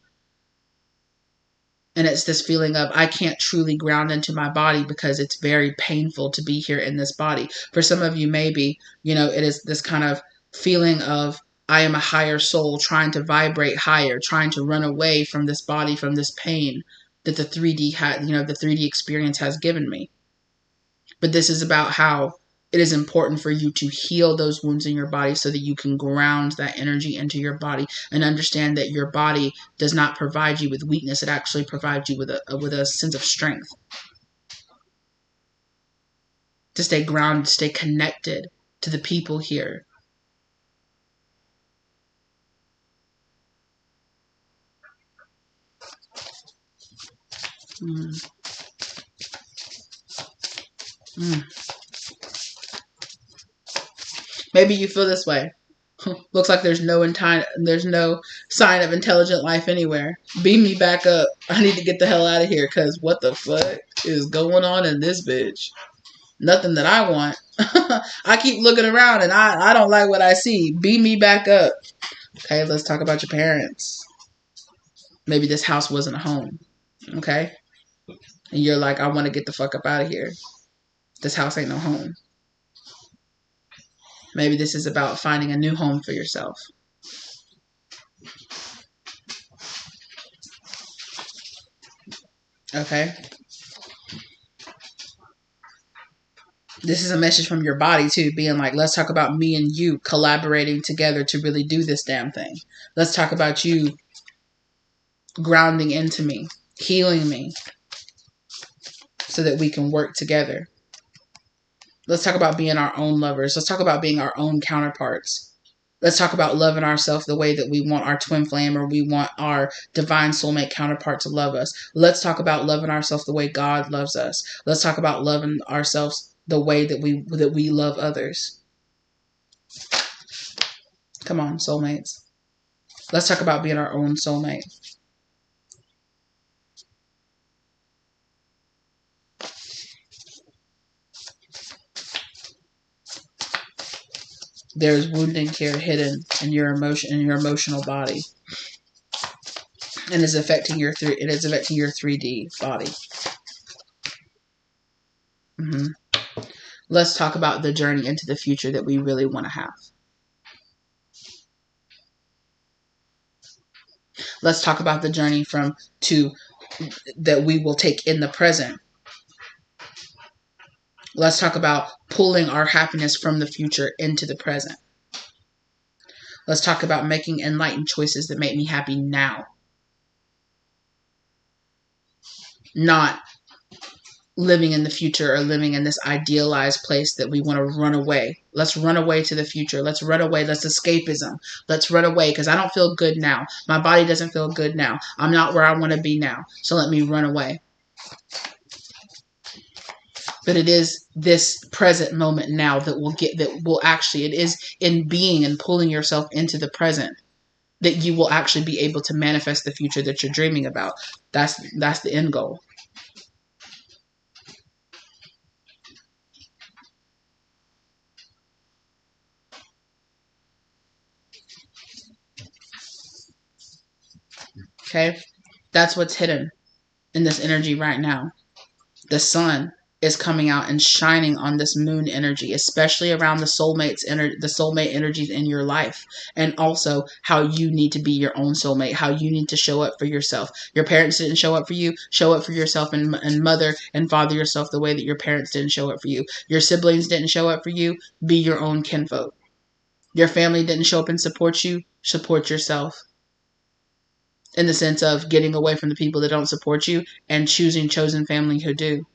And it's this feeling of I can't truly ground into my body because it's very painful to be here in this body. For some of you, maybe, it is this kind of feeling of I am a higher soul trying to vibrate higher, trying to run away from this body, from this pain that the 3D the 3D experience has given me. But this is about how it is important for you to heal those wounds in your body so that you can ground that energy into your body and understand that your body does not provide you with weakness. It actually provides you with a sense of strength. To stay grounded, to stay connected to the people here. Maybe you feel this way. Looks like there's no sign of intelligent life anywhere. Beam me back up. I need to get the hell out of here because what the fuck is going on in this bitch? Nothing that I want. I keep looking around and I don't like what I see. Beam me back up. Okay, let's talk about your parents. Maybe this house wasn't a home. Okay? And you're like, I want to get the fuck up out of here. This house ain't no home. Maybe this is about finding a new home for yourself. Okay? This is a message from your body too, being like, let's talk about me and you collaborating together to really do this damn thing. Let's talk about you grounding into me, healing me, so that we can work together. Let's talk about being our own lovers. Let's talk about being our own counterparts. Let's talk about loving ourselves the way that we want our twin flame or we want our divine soulmate counterpart to love us. Let's talk about loving ourselves the way God loves us. Let's talk about loving ourselves the way that we love others. Come on, soulmates. Let's talk about being our own soulmate. There's wounding here hidden in your emotion, in your emotional body, and is affecting your 3D body. Let's talk about the journey into the future that we really want to have. Let's talk about the journey that we will take in the present. Let's talk about pulling our happiness from the future into the present. Let's talk about making enlightened choices that make me happy now. Not living in the future or living in this idealized place that we want to run away. Let's run away to the future. Let's run away. Let's escapism. Let's run away because I don't feel good now. My body doesn't feel good now. I'm not where I want to be now. So let me run away. But it is this present moment now that it is in being and pulling yourself into the present that you will actually be able to manifest the future that you're dreaming about. That's the end goal. Okay? That's what's hidden in this energy right now. The sun is coming out and shining on this moon energy, especially around the soulmate energies in your life, and also how you need to be your own soulmate, how you need to show up for yourself. Your parents didn't show up for you. Show up for yourself and mother and father yourself the way that your parents didn't show up for you. Your siblings didn't show up for you. Be your own kinfolk. Your family didn't show up and support you. Support yourself. In the sense of getting away from the people that don't support you and choosing chosen family who do.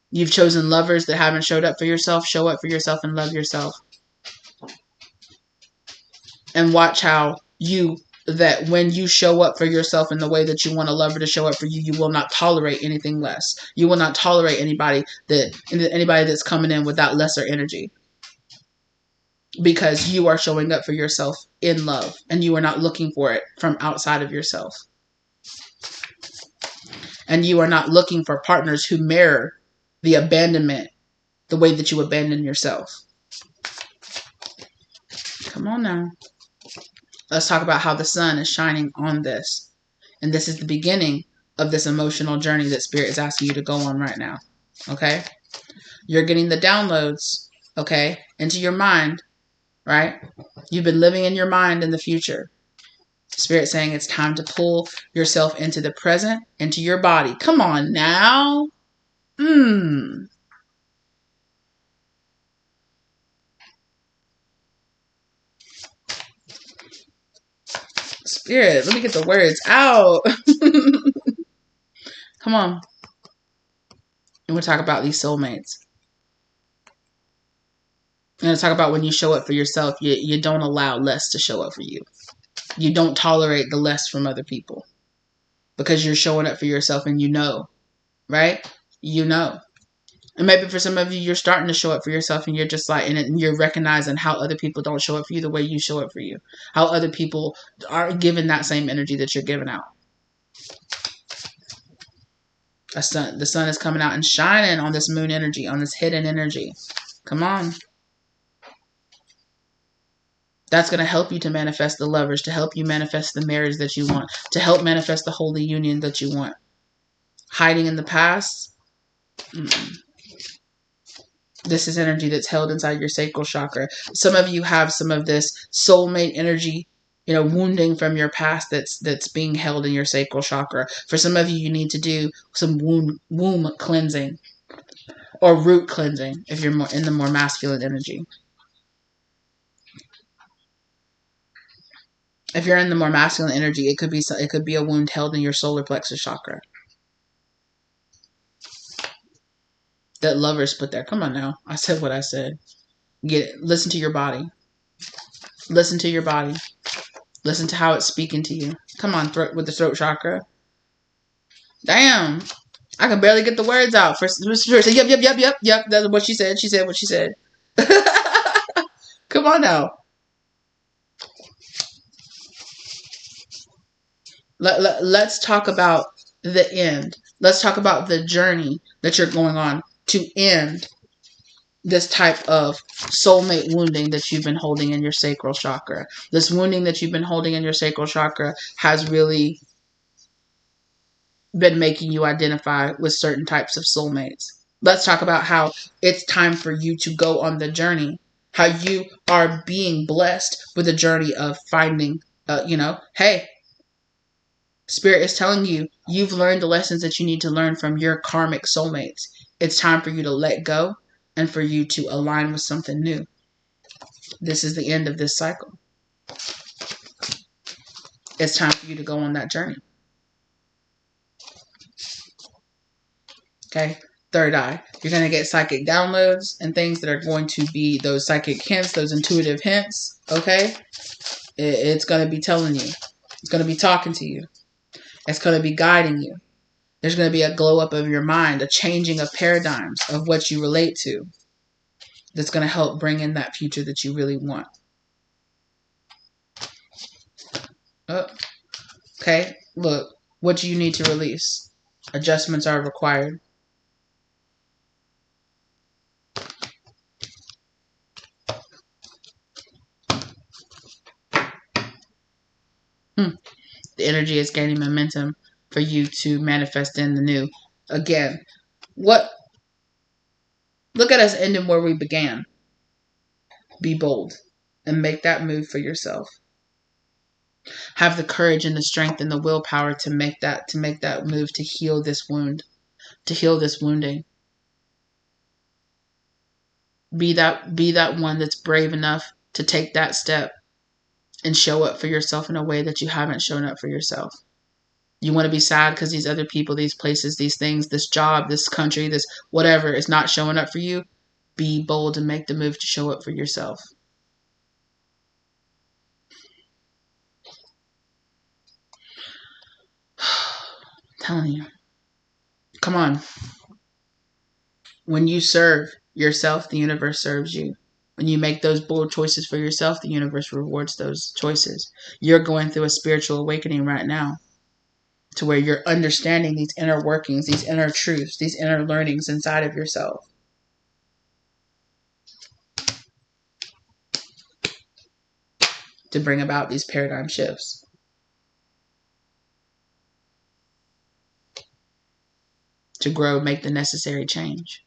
You've chosen lovers that haven't showed up for yourself. Show up for yourself and love yourself. And watch how when you show up for yourself in the way that you want a lover to show up for you, you will not tolerate anything less. You will not tolerate anybody that's coming in with that lesser energy. Because you are showing up for yourself in love and you are not looking for it from outside of yourself. And you are not looking for partners who mirror the abandonment, the way that you abandon yourself. Come on now. Let's talk about how the sun is shining on this. And this is the beginning of this emotional journey that Spirit is asking you to go on right now. Okay? You're getting the downloads, okay, into your mind. Right? You've been living in your mind in the future. Spirit saying it's time to pull yourself into the present, into your body. Come on now. Spirit, let me get the words out. Come on. And we'll talk about these soulmates. I'm going to talk about when you show up for yourself, you don't allow less to show up for you. You don't tolerate the less from other people. Because you're showing up for yourself and you know. Right? You know. And maybe for some of you, you're starting to show up for yourself and you're just like, and you're recognizing how other people don't show up for you the way you show up for you. How other people aren't giving that same energy that you're giving out. The sun is coming out and shining on this moon energy, on this hidden energy. Come on. That's going to help you to manifest the lovers, to help you manifest the marriage that you want, to help manifest the holy union that you want. Hiding in the past. This is energy that's held inside your sacral chakra. Some of you have some of this soulmate energy, wounding from your past that's being held in your sacral chakra. For some of you, you need to do some womb cleansing or root cleansing if you're more in the more masculine energy. If you're in the more masculine energy, it could be a wound held in your solar plexus chakra. That lovers put there. Come on now. I said what I said. Get it. Listen to your body. Listen to your body. Listen to how it's speaking to you. Come on, with the throat chakra. Damn. I can barely get the words out. Yep. That's what she said. She said what she said. Come on now. Let's talk about the end. Let's talk about the journey that you're going on to end this type of soulmate wounding that you've been holding in your sacral chakra. This wounding that you've been holding in your sacral chakra has really been making you identify with certain types of soulmates. Let's talk about how it's time for you to go on the journey. How you are being blessed with the journey of finding, hey, Spirit is telling you, you've learned the lessons that you need to learn from your karmic soulmates. It's time for you to let go and for you to align with something new. This is the end of this cycle. It's time for you to go on that journey. Okay? Third eye. You're going to get psychic downloads and things that are going to be those psychic hints, those intuitive hints. Okay? It's going to be telling you. It's going to be talking to you. It's going to be guiding you. There's going to be a glow up of your mind, a changing of paradigms of what you relate to. That's going to help bring in that future that you really want. Oh, okay, look, what do you need to release? Adjustments are required. The energy is gaining momentum for you to manifest in the new. Again, look at us ending where we began. Be bold and make that move for yourself. Have the courage and the strength and the willpower to make that move to heal this wound, to heal this wounding. Be that one that's brave enough to take that step and show up for yourself in a way that you haven't shown up for yourself. You want to be sad because these other people, these places, these things, this job, this country, this whatever is not showing up for you. Be bold and make the move to show up for yourself. I'm telling you. Come on. When you serve yourself, the universe serves you. When you make those bold choices for yourself, the universe rewards those choices. You're going through a spiritual awakening right now to where you're understanding these inner workings, these inner truths, these inner learnings inside of yourself. To bring about these paradigm shifts. To grow, make the necessary change.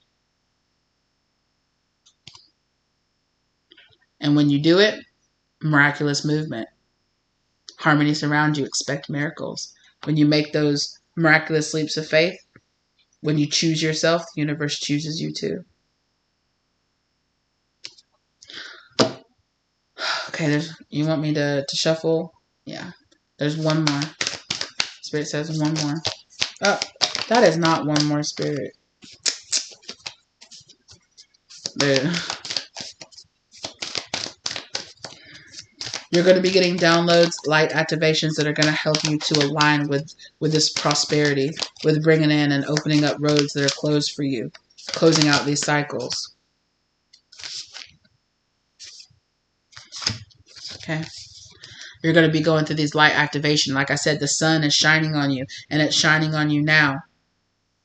And when you do it, miraculous movement. Harmony surrounds you. Expect miracles. When you make those miraculous leaps of faith, when you choose yourself, the universe chooses you too. Okay, you want me to shuffle? Yeah. There's one more. Spirit says one more. Oh, that is not one more, Spirit. Dude. You're going to be getting downloads, light activations that are going to help you to align with this prosperity, with bringing in and opening up roads that are closed for you, closing out these cycles. Okay. You're going to be going through these light activation. Like I said, the sun is shining on you, and it's shining on you now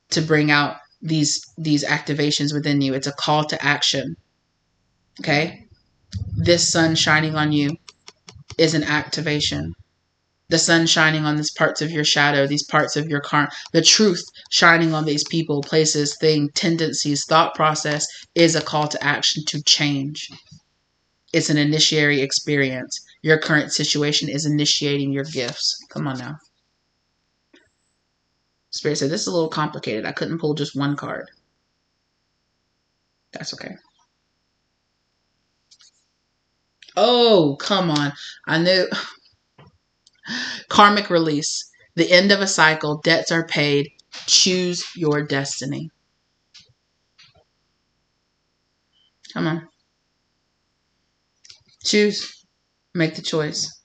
to bring out these activations within you. It's a call to action. Okay. This sun shining on you is an activation. The sun shining on these parts of your shadow, these parts of your karma, the truth shining on these people, places, things, tendencies, thought process is a call to action to change. It's an initiatory experience. Your current situation is initiating your gifts. Come on now. Spirit said, this is a little complicated. I couldn't pull just one card. That's okay. Oh, come on. I knew. Karmic release. The end of a cycle. Debts are paid. Choose your destiny. Come on. Choose. Make the choice.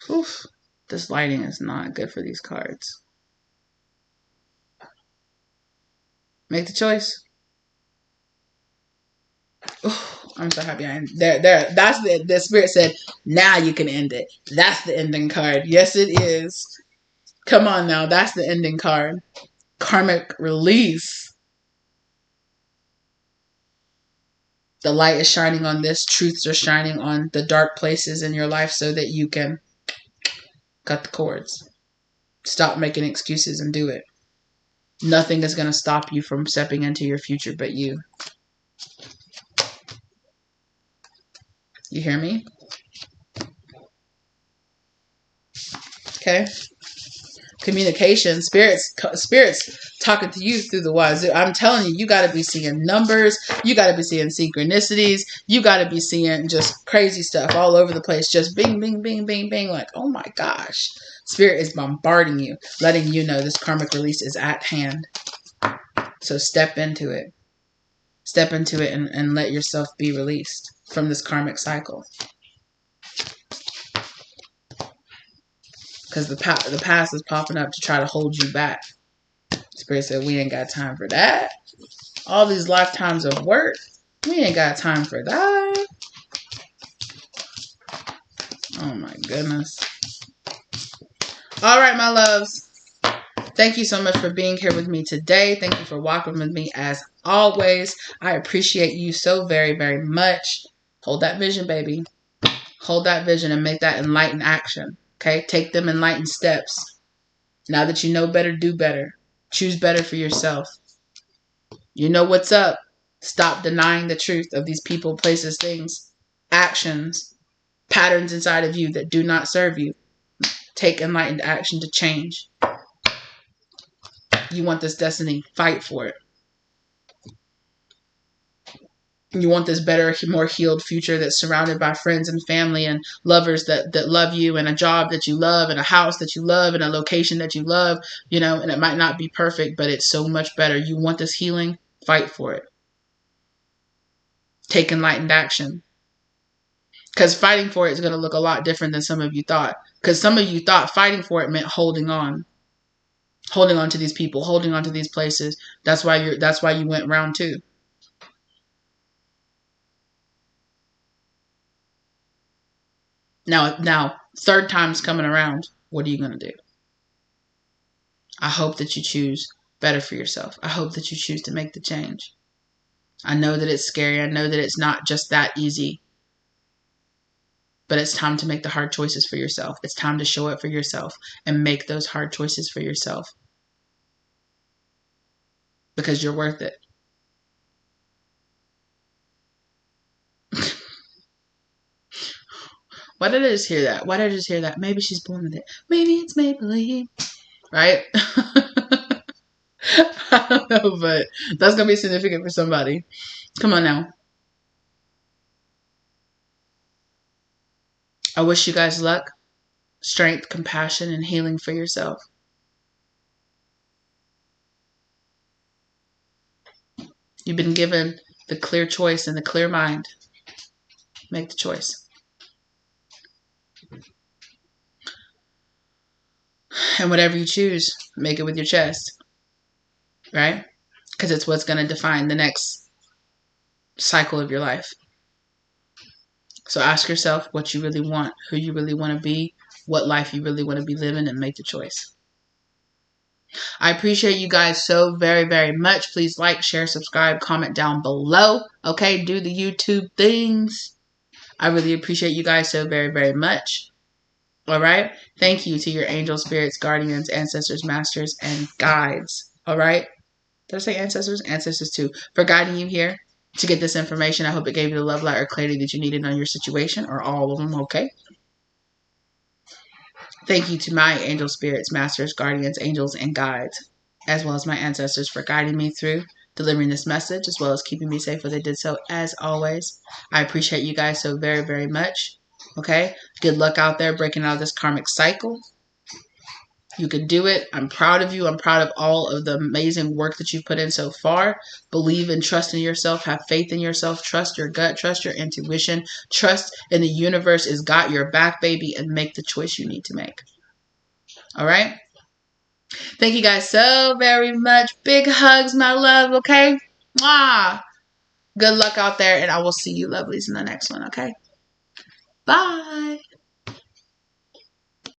Oof. This lighting is not good for these cards. Make the choice. Oof. I'm so happy I am. There. That's the spirit said, now you can end it. That's the ending card. Yes, it is. Come on now. That's the ending card. Karmic release. The light is shining on this. Truths are shining on the dark places in your life so that you can cut the cords. Stop making excuses and do it. Nothing is going to stop you from stepping into your future but you. You hear me? Okay. Communication, spirits talking to you through the wazoo. I'm telling you, you got to be seeing numbers. You got to be seeing synchronicities. You got to be seeing just crazy stuff all over the place. Just bing, bing, bing, bing, bing. Like, oh my gosh. Spirit is bombarding you, letting you know this karmic release is at hand. So step into it. Step into it and let yourself be released from this karmic cycle. Because the past is popping up to try to hold you back. Spirit said, we ain't got time for that. All these lifetimes of work, we ain't got time for that. Oh my goodness. All right, my loves. Thank you so much for being here with me today. Thank you for walking with me as always. I appreciate you so very, very much. Hold that vision, baby. Hold that vision and make that enlightened action. Okay? Take them enlightened steps. Now that you know better, do better. Choose better for yourself. You know what's up. Stop denying the truth of these people, places, things, actions, patterns inside of you that do not serve you. Take enlightened action to change. You want this destiny, fight for it. You want this better, more healed future that's surrounded by friends and family and lovers that love you, and a job that you love, and a house that you love, and a location that you love, you know, and it might not be perfect, but it's so much better. You want this healing, fight for it. Take enlightened action. Because fighting for it is going to look a lot different than some of you thought. Because some of you thought fighting for it meant holding on. Holding on to these people, holding on to these places. That's why you went round 2. Now, third time's coming around. What are you going to do? I hope that you choose better for yourself. I hope that you choose to make the change. I know that it's scary. I know that it's not just that easy. But it's time to make the hard choices for yourself. It's time to show up for yourself and make those hard choices for yourself. Because you're worth it. Why did I just hear that? Why did I just hear that? Maybe she's born with it. Maybe it's Maybelline. Right? I don't know, but that's going to be significant for somebody. Come on now. I wish you guys luck, strength, compassion, and healing for yourself. You've been given the clear choice and the clear mind. Make the choice. And whatever you choose, make it with your chest. Right? Because it's what's going to define the next cycle of your life. So ask yourself what you really want, who you really want to be, what life you really want to be living, and make the choice. I appreciate you guys so very, very much. Please like, share, subscribe, comment down below. Okay, do the YouTube things. I really appreciate you guys so very, very much. All right. Thank you to your angels, spirits, guardians, ancestors, masters, and guides. All right. Did I say ancestors? Ancestors too. For guiding you here to get this information. I hope it gave you the love, light, or clarity that you needed on your situation, or all of them. Okay. Thank you to my angel, spirits, masters, guardians, angels, and guides, as well as my ancestors for guiding me through delivering this message, as well as keeping me safe as they did so, as always. I appreciate you guys so very, very much. Okay? Good luck out there breaking out of this karmic cycle. You can do it. I'm proud of you. I'm proud of all of the amazing work that you've put in so far. Believe and trust in yourself. Have faith in yourself. Trust your gut. Trust your intuition. Trust in the universe has got your back, baby, and make the choice you need to make. All right? Thank you guys so very much. Big hugs, my love, okay? Mwah! Good luck out there, and I will see you lovelies in the next one, okay? Bye.